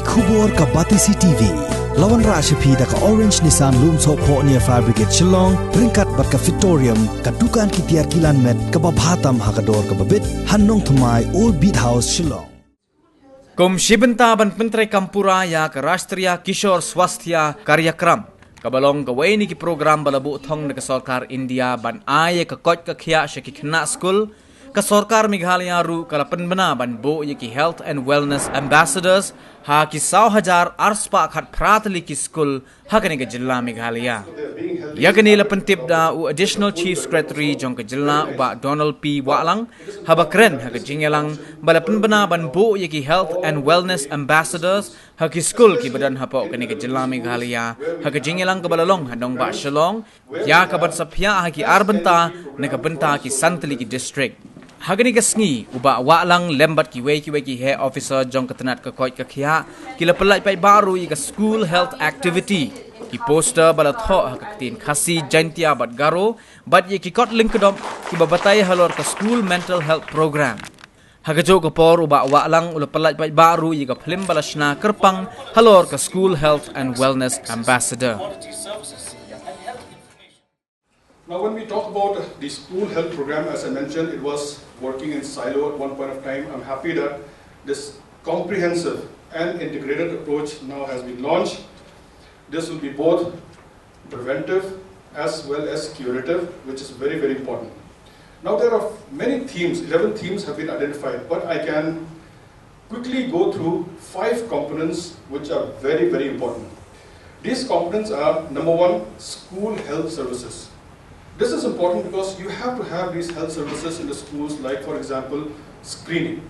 Kubor ka Batisi TV. Lawan Rashapi da ka Orange Nissan Loom So Po near Fabricate Shillong, Ringkat bat ka Victorium, ka Dukan ki Tiar Kilan Met, ka Babhatam Hakador ka Babit, Hanong Thumai Old Beat House Shillong. Kum Shibanta ban Pentre Kampura ya ka Rashtriya Kishor Swasthya Karyakram. Kabalong gawai ni ki program balabu thong na ka Sarkar India ban aye ka kot ka khya she ki khna school. Ka Sarkar Meghalaya ru kalapan bana ban bo ye ki Health and Wellness Ambassadors ha ki 100,000 arspa khat pratli ki school ha kani ka jilla Meghalaya. Yakani lapan tip da u additional chief secretary jong ka jilla uba Donald P. Walang ha bakren ha ka jingelang balapan bana ban bo ye ki Health and Wellness Ambassadors ha ki school ki badan ha po kani ka jilla Meghalaya ha ka jingelang ka balalong handong ba Shillong ya ka ban sapya ha ki arbanta na ka banta ki Santali ki district. Hagani kasngi uba walang lembat ki he officer jong katanat ka koit ka khia kila pelai pai baru i ka school health activity ki poster balat ho hakatin khasi jantia bat garo bat ye ki kot link kedom ki babatai halor ka school mental health program hagajo ka por uba walang ula pelai pai baru i ka phlim balashna kerpang halor ka school health and wellness ambassador. Now, when we talk about the school health program, as I mentioned, it was working in silo at one point of time. I'm happy that this comprehensive and integrated approach now has been launched. This will be both preventive as well as curative, which is very, very important. Now, there are many themes, 11 themes have been identified, but I can quickly go through 5 components which are very, very important. These components are, number 1, school health services. This is important because you have to have these health services in the schools, like for example, screening.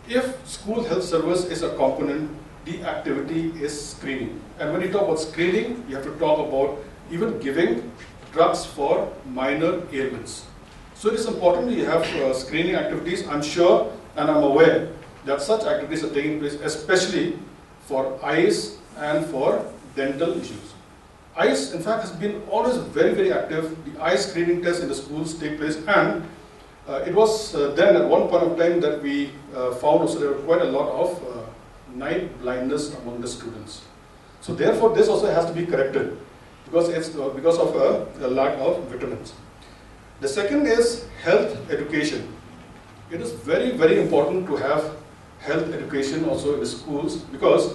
If school health service is a component, the activity is screening. And when you talk about screening, you have to talk about even giving drugs for minor ailments. So it is important that you have screening activities. I'm sure and I'm aware that such activities are taking place, especially for eyes and for dental issues. Eyes, in fact, has been always very, very active. The eye screening tests in the schools take place, and it was then at one point of time that we found also there were quite a lot of night blindness among the students. So therefore, this also has to be corrected because it's because of a lack of vitamins. The second is health education. It is very, very important to have health education also in the schools because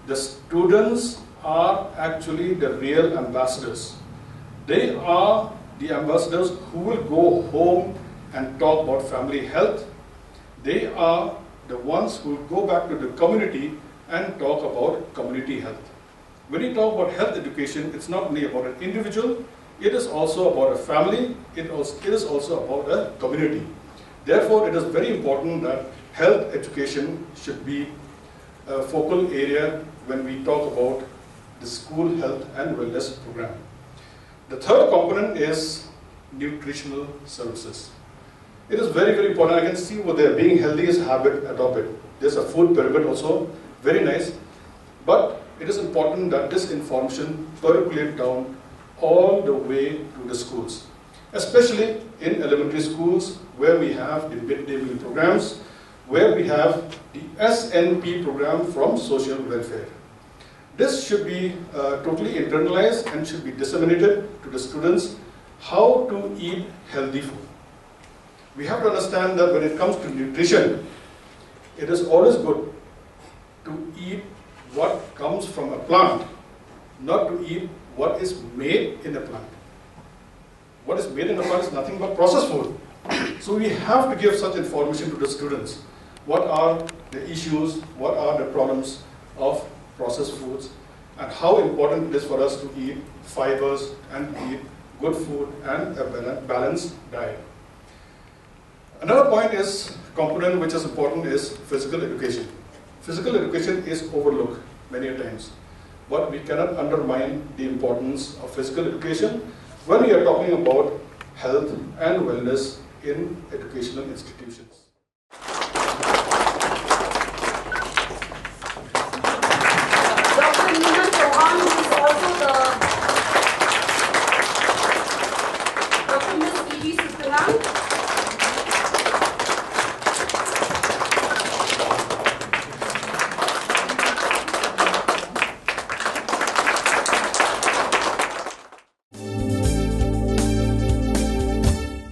the students are actually the real ambassadors. They are the ambassadors who will go home and talk about family health. They are the ones who will go back to the community and talk about community health. When you talk about health education, it's not only about an individual, it is also about a family, it is also about a community. Therefore, it is very important that health education should be a focal area when we talk about the school health and wellness program. The third component is nutritional services. It is very, very important. I can see over there, being healthy is habit adopted. There's a food pyramid also, very nice. But it is important that this information percolate down all the way to the schools, especially in elementary schools where we have the midday meal programs, where we have the SNP program from social welfare. This should be totally internalized and should be disseminated to the students how to eat healthy food. We have to understand that when it comes to nutrition, it is always good to eat what comes from a plant, not to eat what is made in a plant. What is made in a plant is nothing but processed food. So we have to give such information to the students. What are the issues, what are the problems of processed foods, and how important it is for us to eat fibers and eat good food and a balanced diet. Another point is, component which is important is physical education. Physical education is overlooked many times, but we cannot undermine the importance of physical education when we are talking about health and wellness in educational institutions.